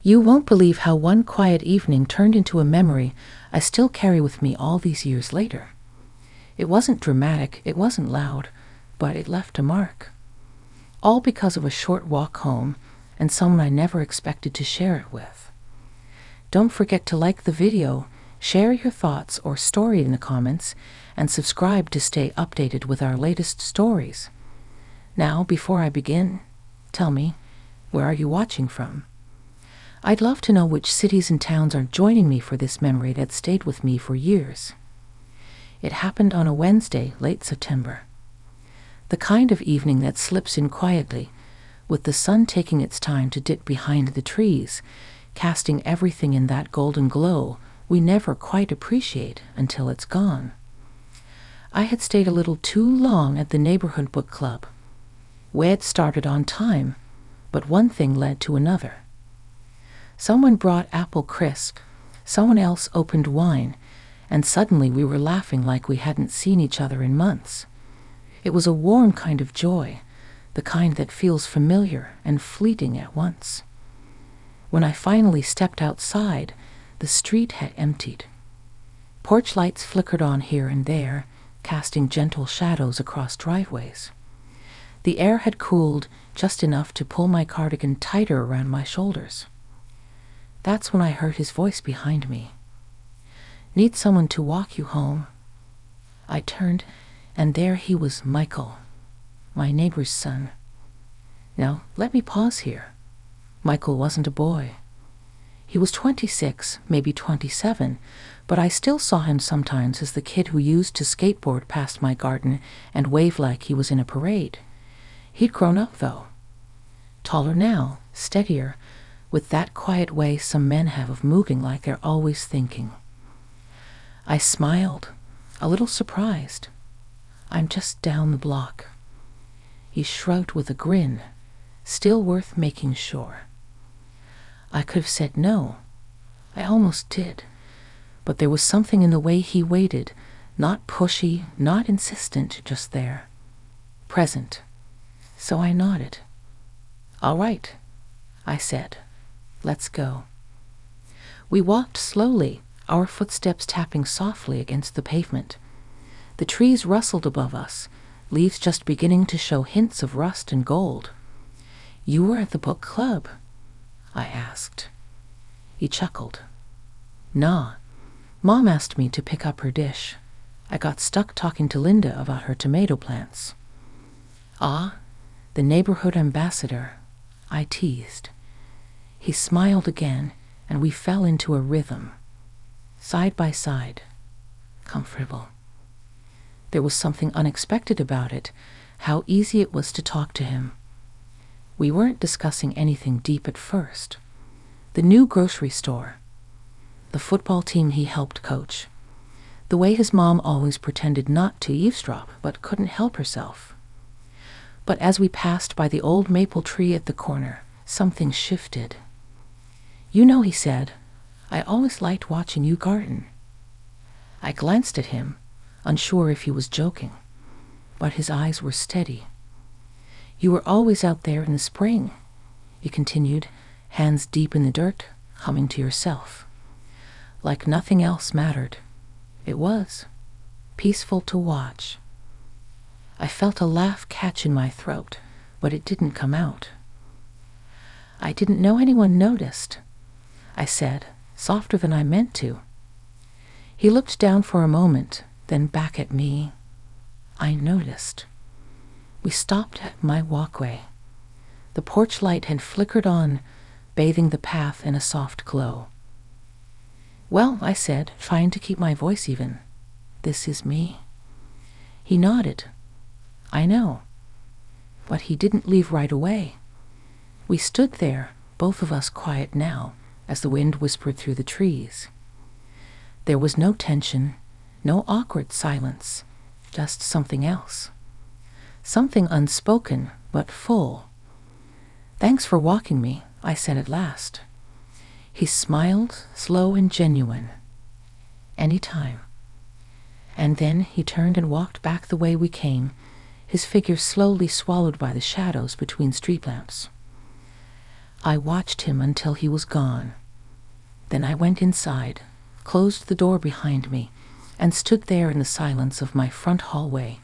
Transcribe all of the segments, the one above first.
You won't believe how one quiet evening turned into a memory I still carry with me all these years later. It wasn't dramatic, it wasn't loud, but it left a mark. All because of a short walk home and someone I never expected to share it with. Don't forget to like the video, share your thoughts or story in the comments, and subscribe to stay updated with our latest stories. Now, before I begin, tell me, where are you watching from? I'd love to know which cities and towns are joining me for this memory that stayed with me for years. It happened on a Wednesday, late September. The kind of evening that slips in quietly, with the sun taking its time to dip behind the trees, casting everything in that golden glow we never quite appreciate until it's gone. I had stayed a little too long at the neighborhood book club. We had started on time, but one thing led to another. Someone brought apple crisp, someone else opened wine, and suddenly we were laughing like we hadn't seen each other in months. It was a warm kind of joy, the kind that feels familiar and fleeting at once. When I finally stepped outside, the street had emptied. Porch lights flickered on here and there, casting gentle shadows across driveways. The air had cooled just enough to pull my cardigan tighter around my shoulders. That's when I heard his voice behind me. "Need someone to walk you home?" I turned, and there he was, Michael, my neighbor's son. Now, let me pause here. Michael wasn't a boy. He was 26, maybe 27, but I still saw him sometimes as the kid who used to skateboard past my garden and wave like he was in a parade. He'd grown up, though. Taller now, steadier, with that quiet way some men have of moving like they're always thinking. I smiled, a little surprised. "I'm just down the block." He shrugged with a grin, still worth making sure. I could have said no. I almost did. But there was something in the way he waited, not pushy, not insistent, just there. Present. So I nodded. "All right," I said. "Let's go." We walked slowly, our footsteps tapping softly against the pavement. The trees rustled above us, leaves just beginning to show hints of rust and gold. "You were at the book club?" I asked. He chuckled. "Nah, Mom asked me to pick up her dish. I got stuck talking to Linda about her tomato plants." "Ah, the neighborhood ambassador," I teased. He smiled again, and we fell into a rhythm. Side by side. Comfortable. There was something unexpected about it, how easy it was to talk to him. We weren't discussing anything deep at first. The new grocery store. The football team he helped coach. The way his mom always pretended not to eavesdrop, but couldn't help herself. But as we passed by the old maple tree at the corner, something shifted. "You know," he said, "I always liked watching you garden." I glanced at him, unsure if he was joking, but his eyes were steady. "You were always out there in the spring," he continued, hands deep in the dirt, humming to yourself. Like nothing else mattered. It was peaceful to watch. I felt a laugh catch in my throat, but it didn't come out. "I didn't know anyone noticed," I said, softer than I meant to. He looked down for a moment, then back at me. I noticed. We stopped at my walkway. The porch light had flickered on, bathing the path in a soft glow. "Well," I said, trying to keep my voice even, "this is me." He nodded. "I know." But he didn't leave right away. We stood there, both of us quiet now, as the wind whispered through the trees. There was no tension, no awkward silence, just something else. Something unspoken, but full. "Thanks for walking me," I said at last. He smiled, slow and genuine. "Any time." And then he turned and walked back the way we came, his figure slowly swallowed by the shadows between street lamps. I watched him until he was gone. Then I went inside, closed the door behind me, and stood there in the silence of my front hallway,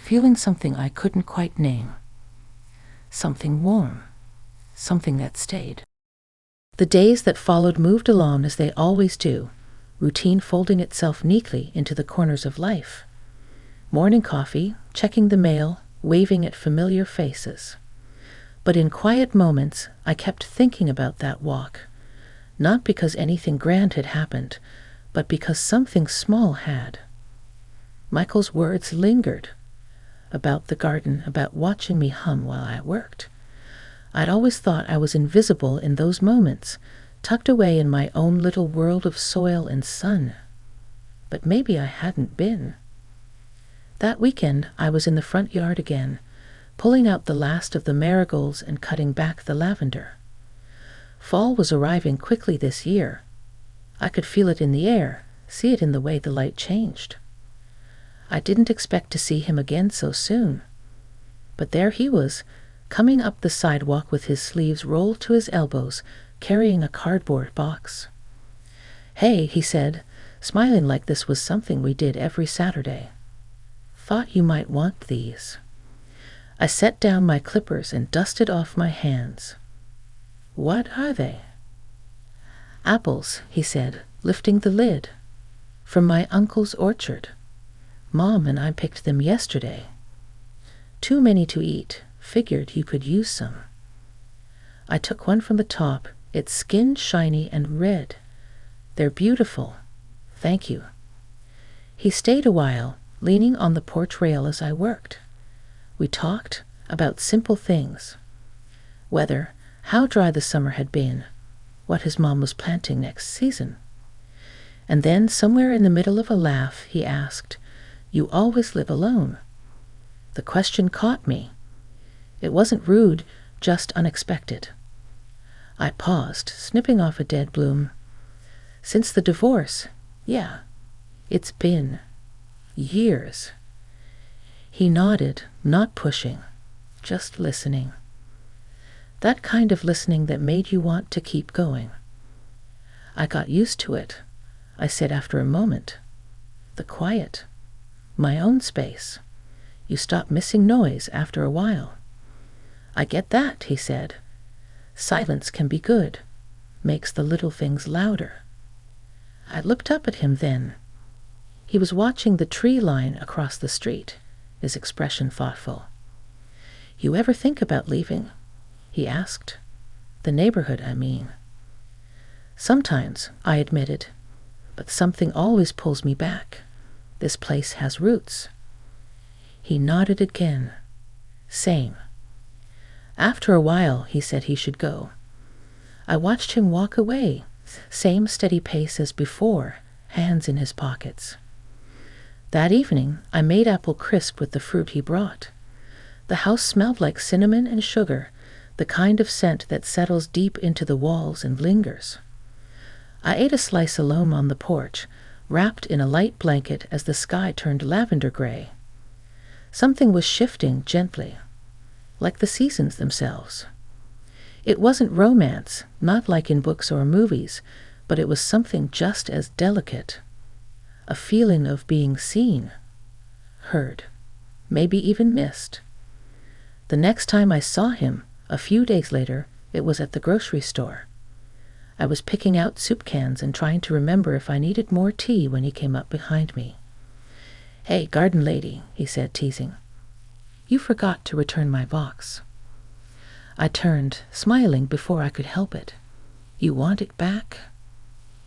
feeling something I couldn't quite name. Something warm, something that stayed. The days that followed moved along as they always do, routine folding itself neatly into the corners of life. Morning coffee, checking the mail, waving at familiar faces. But in quiet moments, I kept thinking about that walk, not because anything grand had happened, but because something small had. Michael's words lingered, about the garden, about watching me hum while I worked. I'd always thought I was invisible in those moments, tucked away in my own little world of soil and sun. But maybe I hadn't been. That weekend, I was in the front yard again, pulling out the last of the marigolds and cutting back the lavender. Fall was arriving quickly this year. I could feel it in the air, see it in the way the light changed. I didn't expect to see him again so soon. But there he was, coming up the sidewalk with his sleeves rolled to his elbows, carrying a cardboard box. "Hey," he said, smiling like this was something we did every Saturday. "Thought you might want these." I set down my clippers and dusted off my hands. "What are they?" "Apples," he said, lifting the lid. "From my uncle's orchard. Mom and I picked them yesterday. Too many to eat. Figured you could use some." I took one from the top, its skin shiny and red. "They're beautiful. Thank you." He stayed a while, leaning on the porch rail as I worked. We talked about simple things. Weather, how dry the summer had been, what his mom was planting next season. And then, somewhere in the middle of a laugh, he asked, "You always live alone?" The question caught me. It wasn't rude, just unexpected. I paused, snipping off a dead bloom. "Since the divorce, yeah. It's been years." He nodded, not pushing, just listening. That kind of listening that made you want to keep going. "I got used to it," I said after a moment. "The quiet. My own space. You stop missing noise after a while." "I get that," he said. "Silence can be good. Makes the little things louder." I looked up at him then. He was watching the tree line across the street, his expression thoughtful. "You ever think about leaving?" he asked. "The neighborhood, I mean." "Sometimes," I admitted, "but something always pulls me back. This place has roots." He nodded again. "Same." After a while, he said he should go. I watched him walk away, same steady pace as before, hands in his pockets. That evening, I made apple crisp with the fruit he brought. The house smelled like cinnamon and sugar, the kind of scent that settles deep into the walls and lingers. I ate a slice alone on the porch, wrapped in a light blanket as the sky turned lavender gray. Something was shifting gently, like the seasons themselves. It wasn't romance, not like in books or movies, but it was something just as delicate. A feeling of being seen, heard, maybe even missed. The next time I saw him, a few days later, it was at the grocery store. I was picking out soup cans and trying to remember if I needed more tea when he came up behind me. "Hey, garden lady," he said, teasing. "You forgot to return my box." I turned, smiling before I could help it. "You want it back?"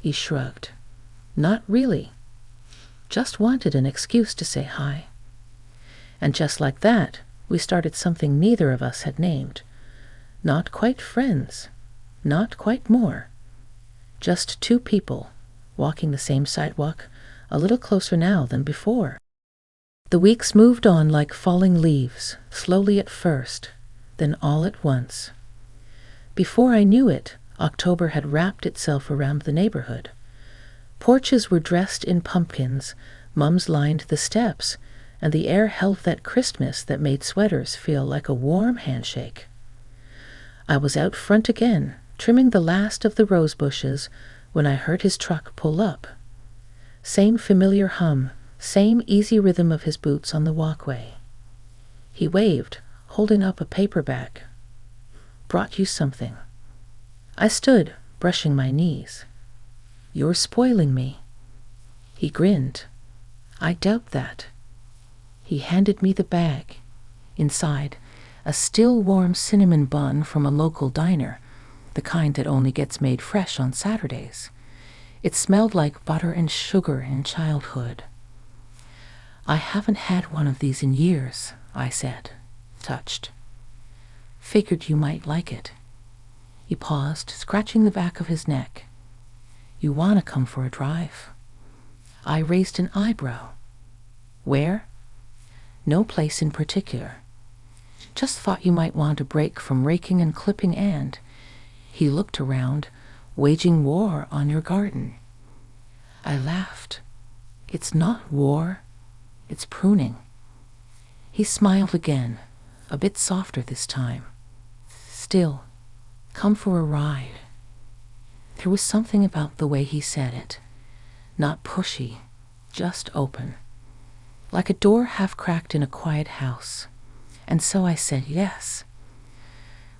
He shrugged. "Not really. Just wanted an excuse to say hi." And just like that, we started something neither of us had named. Not quite friends, not quite more. Just two people, walking the same sidewalk, a little closer now than before. The weeks moved on like falling leaves, slowly at first, then all at once. Before I knew it, October had wrapped itself around the neighborhood. Porches were dressed in pumpkins, mums lined the steps, and the air held that crispness that made sweaters feel like a warm handshake. I was out front again, trimming the last of the rose bushes, when I heard his truck pull up. Same familiar hum, same easy rhythm of his boots on the walkway. He waved, holding up a paper bag. "Brought you something." I stood, brushing my knees. "You're spoiling me." He grinned. "I doubt that." He handed me the bag. Inside, a still warm cinnamon bun from a local diner, the kind that only gets made fresh on Saturdays. It smelled like butter and sugar in childhood. "I haven't had one of these in years," I said, touched. "Figured you might like it." He paused, scratching the back of his neck. "You want to come for a drive?" I raised an eyebrow. "Where?" "No place in particular. Just thought you might want a break from raking and clipping and—" He looked around, "waging war on your garden." I laughed. "It's not war. It's pruning." He smiled again, a bit softer this time. "Still, come for a ride." There was something about the way he said it. Not pushy, just open. Like a door half cracked in a quiet house. And so I said yes.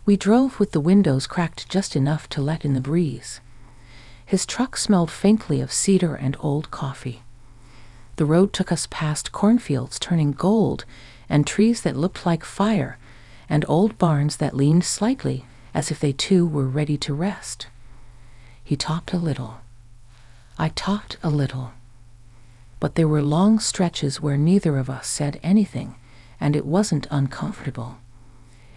We drove with the windows cracked just enough to let in the breeze. His truck smelled faintly of cedar and old coffee. The road took us past cornfields turning gold, and trees that looked like fire, and old barns that leaned slightly, as if they too were ready to rest. He talked a little. I talked a little. But there were long stretches where neither of us said anything, and it wasn't uncomfortable.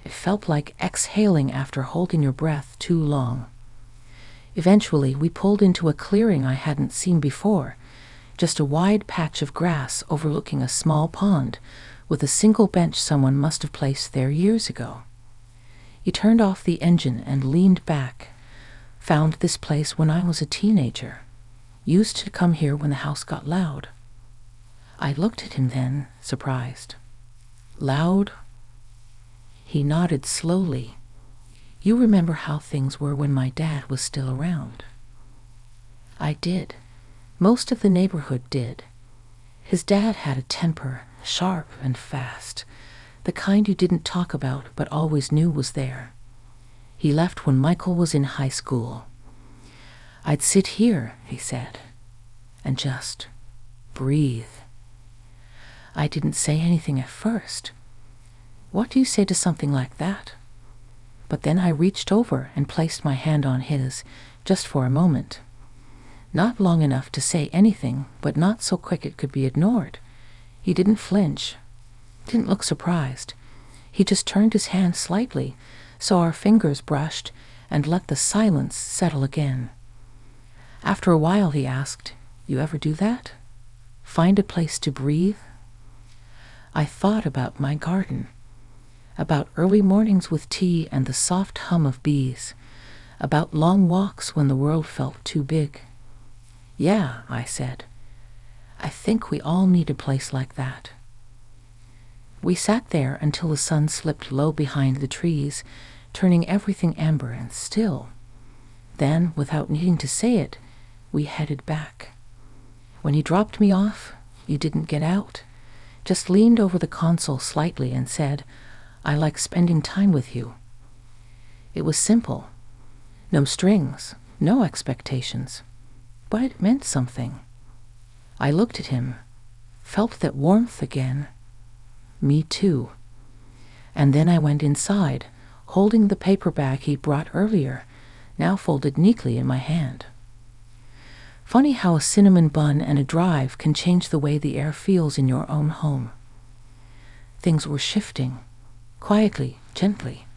It felt like exhaling after holding your breath too long. Eventually, we pulled into a clearing I hadn't seen before, just a wide patch of grass overlooking a small pond, with a single bench someone must have placed there years ago. He turned off the engine and leaned back. "Found this place when I was a teenager. Used to come here when the house got loud." I looked at him then, surprised. "Loud?" He nodded slowly. "You remember how things were when my dad was still around?" I did. Most of the neighborhood did. His dad had a temper, sharp and fast, the kind you didn't talk about but always knew was there. He left when Michael was in high school. "I'd sit here," he said, "and just breathe." I didn't say anything at first. What do you say to something like that? But then I reached over and placed my hand on his, just for a moment. Not long enough to say anything, but not so quick it could be ignored. He didn't flinch, didn't look surprised. He just turned his hand slightly, so our fingers brushed, and let the silence settle again. After a while he asked, "You ever do that? Find a place to breathe?" I thought about my garden, about early mornings with tea and the soft hum of bees, about long walks when the world felt too big. "Yeah," I said. "I think we all need a place like that." We sat there until the sun slipped low behind the trees, turning everything amber and still. Then, without needing to say it, we headed back. When he dropped me off, you didn't get out, just leaned over the console slightly and said, "I like spending time with you." It was simple. No strings, no expectations. But it meant something. I looked at him, felt that warmth again. Me too. And then I went inside, holding the paper bag he brought earlier, now folded neatly in my hand. Funny how a cinnamon bun and a drive can change the way the air feels in your own home. Things were shifting, quietly, gently,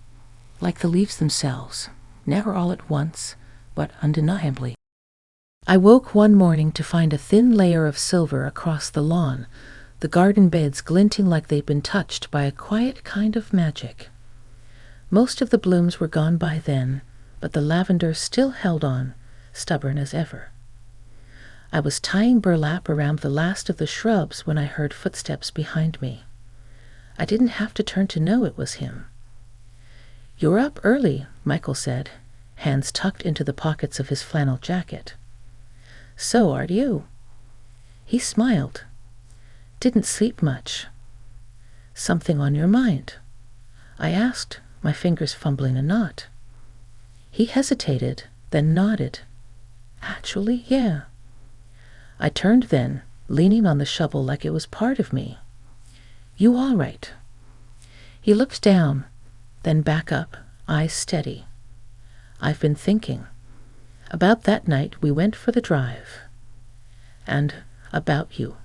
like the leaves themselves, never all at once, but undeniably. I woke one morning to find a thin layer of silver across the lawn, the garden beds glinting like they'd been touched by a quiet kind of magic. Most of the blooms were gone by then, but the lavender still held on, stubborn as ever. I was tying burlap around the last of the shrubs when I heard footsteps behind me. I didn't have to turn to know it was him. "You're up early," Michael said, hands tucked into the pockets of his flannel jacket. "So are you." He smiled. "Didn't sleep much." "Something on your mind?" I asked, my fingers fumbling a knot. He hesitated, then nodded. "Actually, yeah." I turned then, leaning on the shovel like it was part of me. "You all right?" He looked down, then back up, eyes steady. "I've been thinking. About that night we went for the drive. And about you.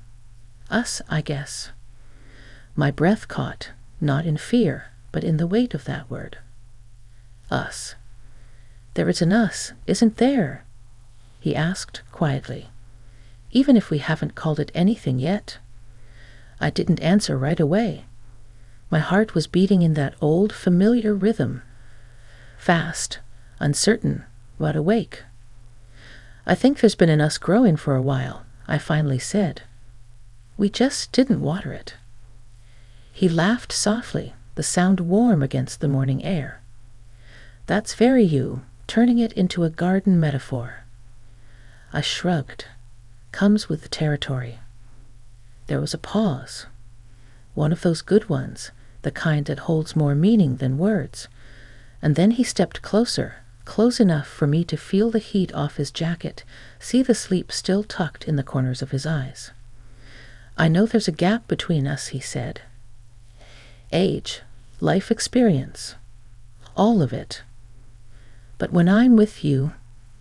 Us, I guess." My breath caught, not in fear, but in the weight of that word. Us. "There is an us, isn't there?" he asked quietly. "Even if we haven't called it anything yet." I didn't answer right away. My heart was beating in that old, familiar rhythm. Fast, uncertain, but awake. "I think there's been an us growing for a while," I finally said. "We just didn't water it." He laughed softly, the sound warm against the morning air. "That's very you, turning it into a garden metaphor." I shrugged. Comes with the territory. There was a pause. One of those good ones, the kind that holds more meaning than words. And then he stepped closer, close enough for me to feel the heat off his jacket, see the sleep still tucked in the corners of his eyes. "I know there's a gap between us," he said. "Age, life experience, all of it. But when I'm with you,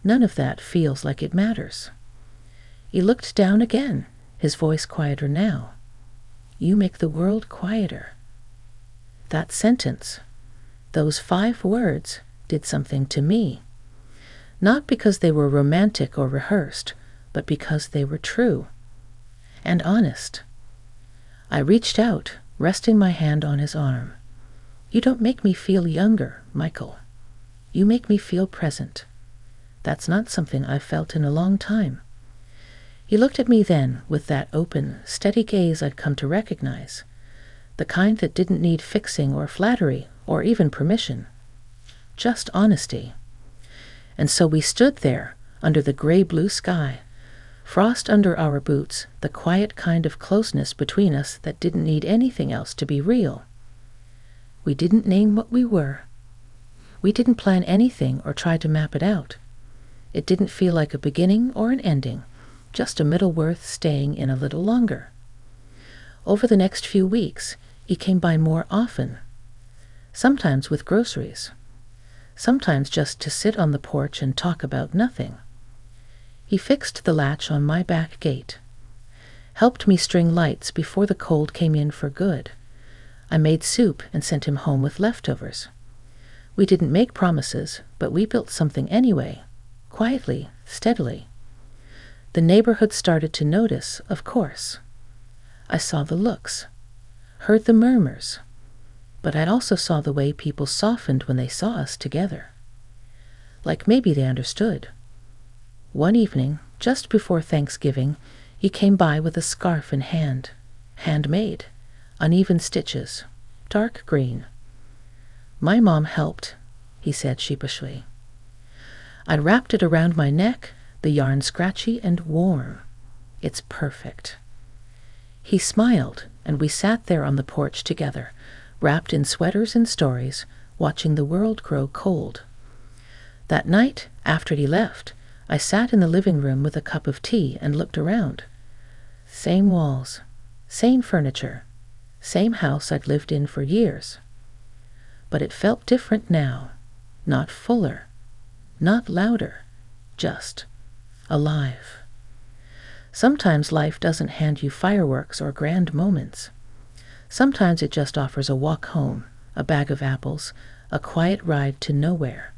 none of that feels like it matters." He looked down again, his voice quieter now. "You make the world quieter." That sentence, those 5 words, did something to me. Not because they were romantic or rehearsed, but because they were true and honest. I reached out, resting my hand on his arm. "You don't make me feel younger, Michael. You make me feel present. That's not something I've felt in a long time." He looked at me then with that open, steady gaze I'd come to recognize, the kind that didn't need fixing or flattery or even permission. Just honesty. And so we stood there, under the gray-blue sky, frost under our boots, the quiet kind of closeness between us that didn't need anything else to be real. We didn't name what we were. We didn't plan anything or try to map it out. It didn't feel like a beginning or an ending, just a middle worth staying in a little longer. Over the next few weeks, he came by more often, sometimes with groceries, sometimes just to sit on the porch and talk about nothing. He fixed the latch on my back gate, helped me string lights before the cold came in for good. I made soup and sent him home with leftovers. We didn't make promises, but we built something anyway, quietly, steadily. The neighborhood started to notice, of course. I saw the looks, heard the murmurs, but I also saw the way people softened when they saw us together. Like maybe they understood. One evening, just before Thanksgiving, he came by with a scarf in hand, handmade, uneven stitches, dark green. "My mom helped," he said sheepishly. I wrapped it around my neck, the yarn scratchy and warm. "It's perfect." He smiled, and we sat there on the porch together, wrapped in sweaters and stories, watching the world grow cold. That night, after he left, I sat in the living room with a cup of tea and looked around. Same walls, same furniture, same house I'd lived in for years. But it felt different now, not fuller, not louder, just alive. Sometimes life doesn't hand you fireworks or grand moments. Sometimes it just offers a walk home, a bag of apples, a quiet ride to nowhere.